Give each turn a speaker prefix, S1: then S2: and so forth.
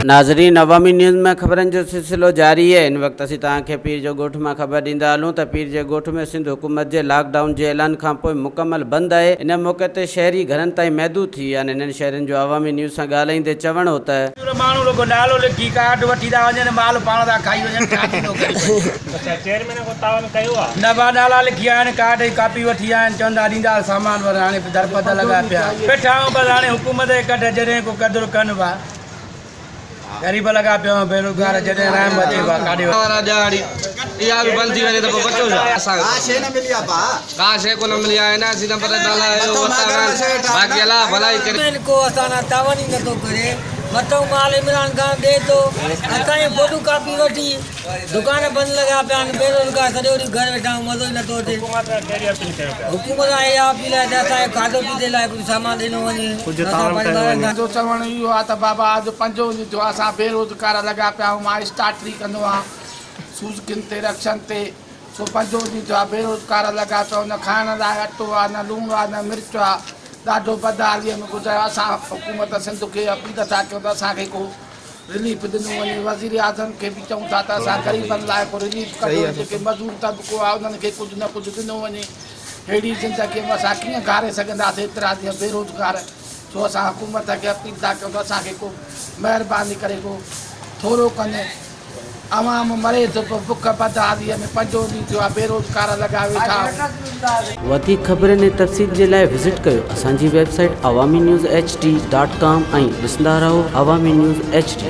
S1: नाज़रीन अवामी न्यूज़ में ख़बरनि जो सिलसिलो जारी है। इन वक्त असीं तव्हांखे पीर जो ॻोठ में ख़बर ॾींदा हलूं त पीर जे ॻोठ में सिंध हुकूमत जे लॉकडाउन जे ऐलान खां पोइ मुकमल बंदि आहे। इन मौक़े ते शहरी घरनि ताईं महदूद थी विया आहिनि। इन्हनि शहरनि जो अवामी न्यूज़ सां ॻाल्हाईंदे चवण हो त
S2: माण्हू लोग नालो लिखी कार्ड वठी था वञनि, माल पाण था खाई वञनि,
S3: चेयरमैन को तावन कयो आहे
S2: न बा नाला लिखी आहिनि, कार्ड जी कापी वठी आया आहिनि, चवंदा ॾींदा सामान पर हाणे दरपद लॻा पिया वेठा आहियूं। बसि हाणे हुकूमत जे कढ जॾहिं को क़दुरु कनि पिया, ग़रीब लॻा पिया बेरोज़गार जॾहिं रहम अचे पिया काॾे
S4: इहा बि बंदि थी वञे त पोइ बचो छा? असां का शइ कोन मिली आहे न सीधा पर बाक़ी अलाह भलाई करे
S5: को असां तावन ई नथो करे। मथो माल इमरान खान ॾे थो, असांजी फोटो कापी वठी दुकान बंदि लॻा पिया आहिनि, बेरोज़गार सॼो ॾींहुं घर वेठा आहियूं, मज़ो ई नथो अचे। हुकूमत आहे इहा अपील आहे त असांखे खाधो पीते लाइ कुझु सामान ॾिनो वञे।
S6: मुंहिंजो चवणु इहो आहे त बाबा अॼु 5 ॾींहं थियो असां बेरोज़गार लॻा पिया आहियूं। मां स्टार्टरी कंदो आहियां सूज़किन ते रक्शन ते, सो 5 ॾींहं थियो आहे बेरोज़गार लॻा पिया। न खाइण लाइ अटो आहे, न लूणु आहे, न मिर्च आहे, ॾाढो बदहालीअ में गुज़ारियो। असां हुकूमत सिंध खे अपील था कयूं त असांखे को रिलीफ ॾिनो वञे। वज़ीर आज़म खे बि चऊं था त असां ग़रीबनि लाइ को रिलीफ कढो, जेके मज़दूर तबिको आहे उन्हनि खे कुझु न कुझु ॾिनो वञे। अहिड़ी ज़िंदगीअ में असां कीअं घारे सघंदासीं एतिरा ॾींहं बेरोज़गार। सो असां हुकूमत खे अपील था कयूं त असांखे को महिरबानी करे को थोरो कनि। आवाम मरे थो पियो बुख बदहालीअ में, 5 ॾींहं थियो आहे बेरोज़गार लॻा वेठा।
S1: वधीक ख़बरनि ऐं तफ़सील जे लाइ विज़िट कयो असांजी वेबसाइट awamiNewsHD.com ऐं ॾिसंदा रहो अवामी न्यूज़ HD।